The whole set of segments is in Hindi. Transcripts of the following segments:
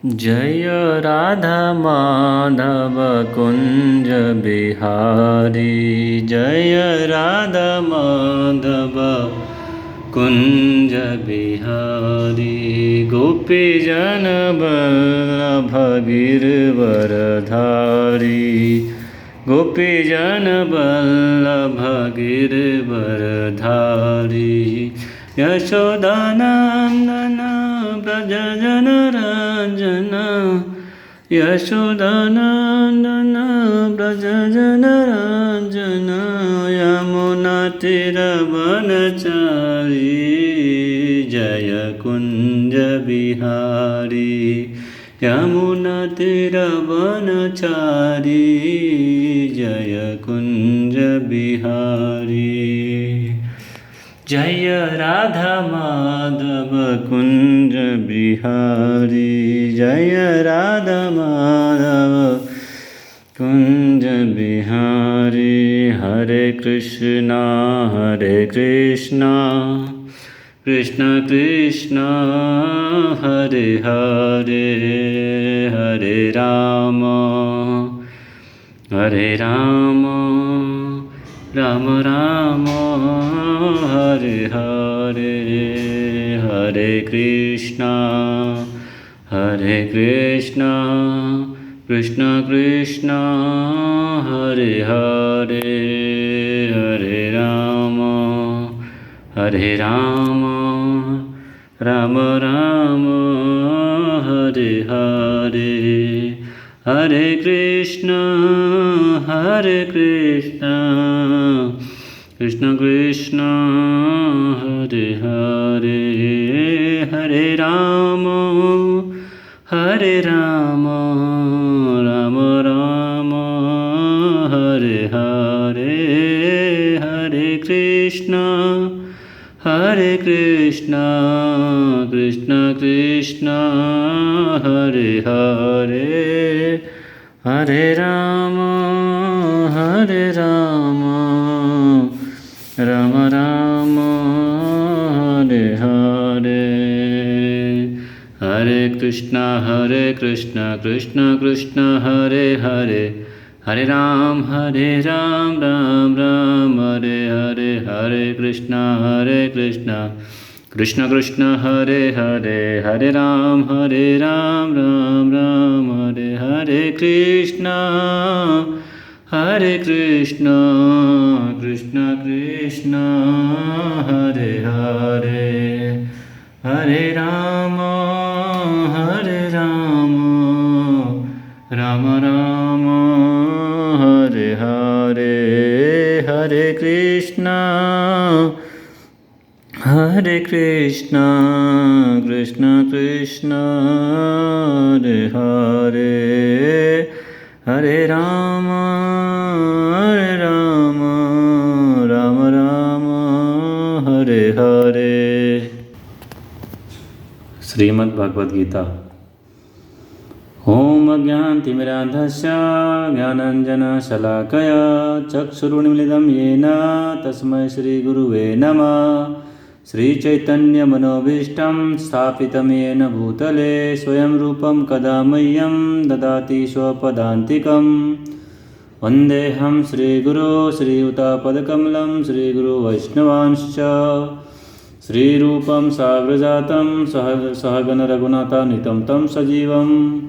जय राधा माधव कुंज बिहारी। जय राधा माधव कुंज बिहारी। गोपी जन वल्लभ गिरवरधारी। गोपी जन वल्लभ गिरवरधारी। यशोदानंदन व्रज जनरंजन। यशोदानंदन व्रज जनरंजन। यमुना तीरवनचारी। जय कुंज बिहारी। यमुना तीरवनचारी। जय कुंज बिहारी। जय राधा माधव कुंज बिहारी। जय राधा माधव कुंज बिहारी। हरे कृष्णा कृष्ण कृष्ण हरे हरे। हरे राम राम राम हरे हरे। हरे कृष्णा कृष्ण कृष्ण हरे हरे। हरे राम राम राम हरे हरे। हरे कृष्ण कृष्ण कृष्ण हरे हरे। हरे राम राम राम हरे हरे। हरे कृष्ण कृष्ण कृष्ण हरे हरे। हरे राम राम राम हरे हरे। हरे कृष्ण कृष्ण कृष्ण हरे हरे। हरे राम राम राम हरे हरे। हरे कृष्ण कृष्ण कृष्ण हरे हरे। हरे राम राम राम हरे। हरे कृष्ण कृष्ण कृष्ण हरे हरे। हरे राम राम राम हरे हरे। हरे कृष्ण कृष्ण कृष्ण हरे हरे। हरे राम राम राम हरे हरे। श्रीमद् भगवद गीता। ओम अज्ञानतिमिरान्धस्य ज्ञानाञ्जनशलाकया चक्षुरुन्मीलितं येन तस्मै श्रीगुरुवे नमः। श्रीचैतन्यमनोभीष्टं स्थापितं येन भूतले स्वयं रूपं कदा मह्यं ददाति स्वपदान्तिकं। वन्देऽहं श्रीगुरो श्रीयुतापदकमलं श्रीगुरुवैष्णवांश्च। श्रीरूपं साग्रजातं सहगण रघुनाथान्वितं तं सजीवं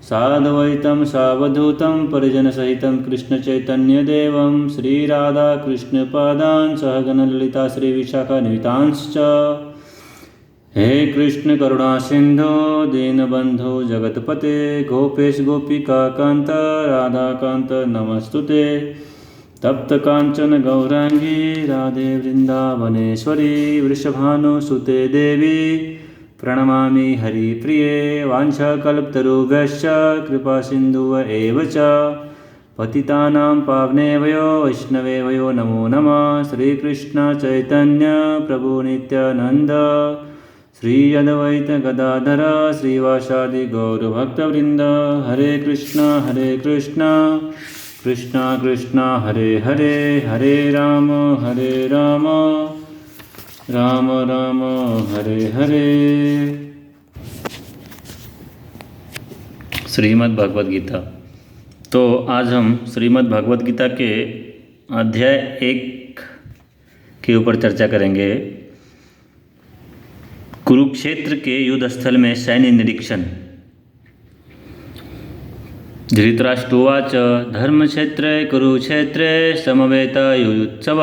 साद्वैतं सावधूतं परिजनसहितं कृष्णचैतन्यदेवं श्रीराधाकृष्णपादान् सहगण ललिता श्रीविशाखान्वितांश्च। हे कृष्ण करुणा सिन्धो दीनबन्धो जगत्पते गोपेश गोपिकान्त राधाकान्त नमस्तुते। तप्त कांचन गौरांगी राधे वृंदावनेश्वरी वृषभानुसुते देवी प्रणमामि हरिप्रिये। वाञ्छाकल्पतरुभ्यश्च कृपासिन्धुव एव च पतितानां पावनेभ्यो वैष्णवेभ्यो नमो नमः। श्रीकृष्ण चैतन्य प्रभु नित्यानन्द श्री अद्वैत गदाधर श्रीवासादि गौरभक्तवृंद। हरे कृष्ण कृष्ण कृष्ण हरे हरे। हरे राम राम राम हरे हरे। श्रीमद् भगवद गीता। तो आज हम श्रीमद् भगवद गीता के अध्याय 1 के ऊपर चर्चा करेंगे। कुरुक्षेत्र के युद्ध स्थल में सैन्य निरीक्षण। धृतराष्ट्रोवाच धर्मक्षेत्रे कुरुक्षेत्रे समवेतयुयुत्सव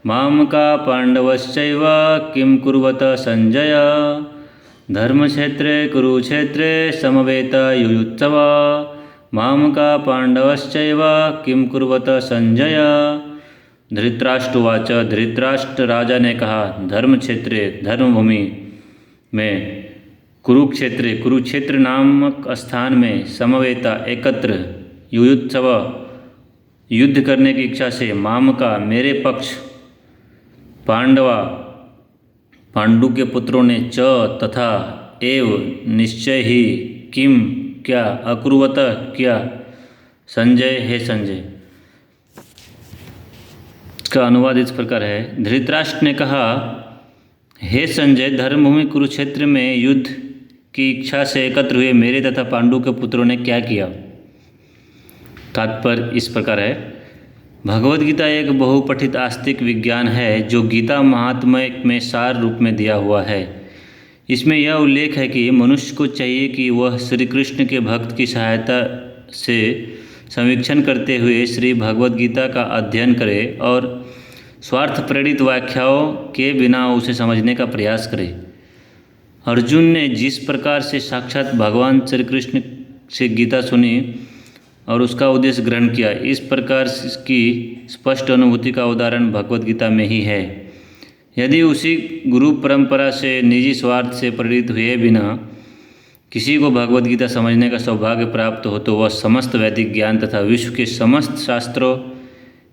मामका पाण्डवश्चैव किं कुर्वत संजय। धर्मक्षेत्रे कुरुक्षेत्रे समवेतयुयुत्सव मामका पाण्डवश्चैव किं कुर्वत संजय। धृतराष्ट्रोवाच धृतराष्ट्र राजा ने कहा, धर्मक्षेत्रे धर्मभूमि में कुरुक्षेत्र कुरुक्षेत्र नामक स्थान में समवेता एकत्र युयुत्सव युद्ध करने की इच्छा से मामका मेरे पक्ष पांडवा पांडु के पुत्रों ने च तथा एव निश्चय ही किम क्या अकुर्वत क्या संजय हे संजय। इसका अनुवाद इस प्रकार है। धृतराष्ट्र ने कहा, हे संजय, धर्मभूमि कुरुक्षेत्र में युद्ध की इच्छा से एकत्र हुए मेरे तथा पांडु के पुत्रों ने क्या किया। तात्पर्य इस प्रकार है। भगवद गीता एक बहुपठित आस्तिक विज्ञान है जो गीता महात्म्य में सार रूप में दिया हुआ है। इसमें यह उल्लेख है कि मनुष्य को चाहिए कि वह श्री कृष्ण के भक्त की सहायता से समीक्षण करते हुए श्री भगवद गीता का अध्ययन करे और स्वार्थ प्रेरित व्याख्याओं के बिना उसे समझने का प्रयास करे। अर्जुन ने जिस प्रकार से साक्षात भगवान श्री कृष्ण से गीता सुनी और उसका उद्देश्य ग्रहण किया, इस प्रकार की स्पष्ट अनुभूति का उदाहरण भगवद गीता में ही है। यदि उसी गुरु परंपरा से निजी स्वार्थ से प्रेरित हुए बिना किसी को भगवद गीता समझने का सौभाग्य प्राप्त हो तो वह समस्त वैदिक ज्ञान तथा विश्व के समस्त शास्त्रों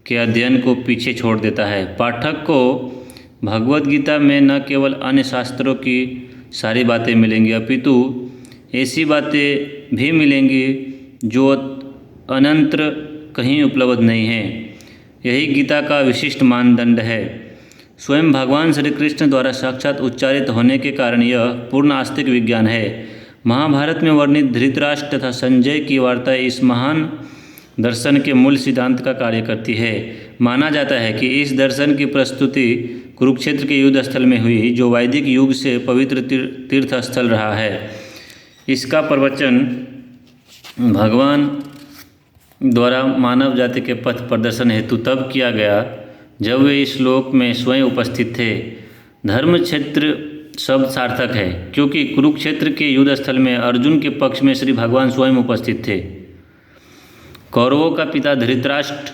के अध्ययन को पीछे छोड़ देता है। पाठक को भगवद गीता में न केवल अन्य शास्त्रों की सारी बातें मिलेंगी अपितु ऐसी बातें भी मिलेंगी जो अनंतर कहीं उपलब्ध नहीं है। यही गीता का विशिष्ट मानदंड है। स्वयं भगवान श्री कृष्ण द्वारा साक्षात उच्चारित होने के कारण यह पूर्ण आस्तिक विज्ञान है। महाभारत में वर्णित धृतराष्ट्र तथा संजय की वार्ता इस महान दर्शन के मूल सिद्धांत का कार्य करती है। माना जाता है कि इस दर्शन की प्रस्तुति कुरुक्षेत्र के युद्ध स्थल में हुई, जो वैदिक युग से पवित्र तीर्थ स्थल रहा है। इसका प्रवचन भगवान द्वारा मानव जाति के पथ प्रदर्शन हेतु तब किया गया जब वे इस श्लोक में स्वयं उपस्थित थे। धर्म क्षेत्र शब्द सार्थक है क्योंकि कुरुक्षेत्र के युद्ध स्थल में अर्जुन के पक्ष में श्री भगवान स्वयं उपस्थित थे। कौरवों का पिता धृतराष्ट्र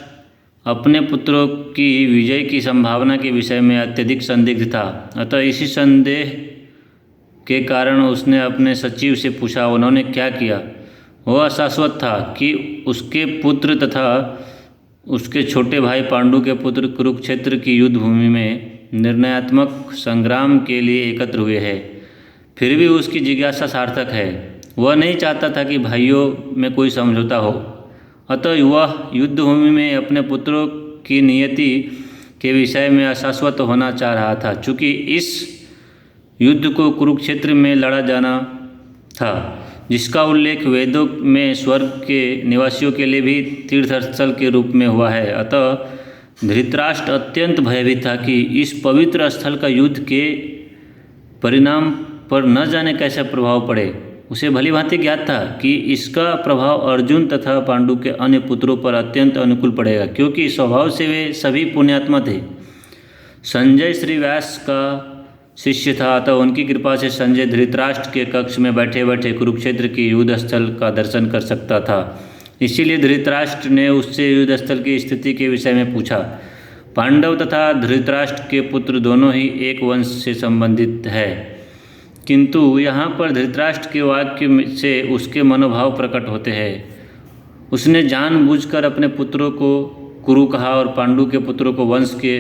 अपने पुत्रों की विजय की संभावना के विषय में अत्यधिक संदिग्ध था। अतः इसी संदेह के कारण उसने अपने सचिव से पूछा, उन्होंने क्या किया। वह शाश्वत था कि उसके पुत्र तथा उसके छोटे भाई पांडु के पुत्र कुरुक्षेत्र की युद्ध भूमि में निर्णयात्मक संग्राम के लिए एकत्र हुए हैं। फिर भी उसकी जिज्ञासा सार्थक है। वह नहीं चाहता था कि भाइयों में कोई समझौता हो। अतः वह युद्ध भूमि में अपने पुत्रों की नियति के विषय में अशाश्वत होना चाह रहा था। चूँकि इस युद्ध को कुरुक्षेत्र में लड़ा जाना था, जिसका उल्लेख वेदों में स्वर्ग के निवासियों के लिए भी तीर्थस्थल के रूप में हुआ है। अतः धृतराष्ट्र अत्यंत भयभीत था कि इस पवित्र स्थल का युद्ध के परिणाम पर न जाने कैसा प्रभाव पड़े। उसे भली भांति ज्ञात था कि इसका प्रभाव अर्जुन तथा पांडु के अन्य पुत्रों पर अत्यंत अनुकूल पड़ेगा, क्योंकि स्वभाव से वे सभी पुण्यात्मा थे। संजय श्री व्यास का शिष्य था, अतः उनकी कृपा से संजय धृतराष्ट्र के कक्ष में बैठे बैठे कुरुक्षेत्र की युद्ध स्थल का दर्शन कर सकता था। इसीलिए धृतराष्ट्र ने उससे युद्ध स्थल की स्थिति के विषय में पूछा। पांडव तथा धृतराष्ट्र के पुत्र दोनों ही एक वंश से संबंधित है, किंतु यहाँ पर धृतराष्ट्र के वाक्य से उसके मनोभाव प्रकट होते हैं। उसने जानबूझकर अपने पुत्रों को कुरु कहा और पांडु के पुत्रों को वंश के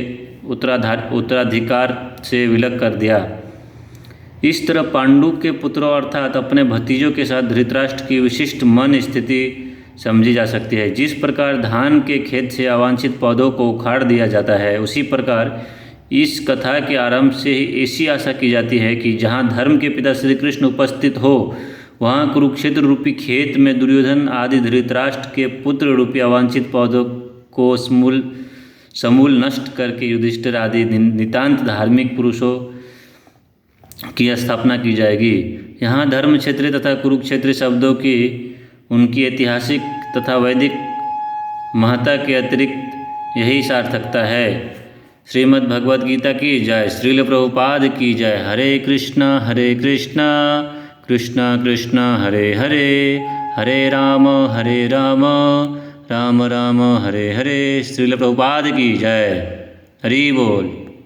उत्तराधिकार से विलग कर दिया। इस तरह पांडु के पुत्रों अर्थात अपने भतीजों के साथ धृतराष्ट्र की विशिष्ट मन स्थिति समझी जा सकती है। जिस प्रकार धान के खेत से अवांछित पौधों को उखाड़ दिया जाता है, उसी प्रकार इस कथा के आरंभ से ही ऐसी आशा की जाती है कि जहाँ धर्म के पिता श्री कृष्ण उपस्थित हो, वहाँ कुरुक्षेत्र रूपी खेत में दुर्योधन आदि धृतराष्ट्र के पुत्र रूपी अवांछित पौधों को समूल नष्ट करके युधिष्ठिर आदि नितांत धार्मिक पुरुषों की स्थापना की जाएगी। यहाँ धर्म क्षेत्र तथा कुरुक्षेत्र शब्दों की उनकी ऐतिहासिक तथा वैदिक महत्ता के अतिरिक्त यही सार्थकता है। श्रीमद् भगवद गीता की जय। श्रील प्रभुपाद की जय। हरे कृष्णा कृष्णा कृष्णा हरे हरे, हरे राम राम राम हरे हरे। श्रील प्रभुपाद की जय। हरि बोल।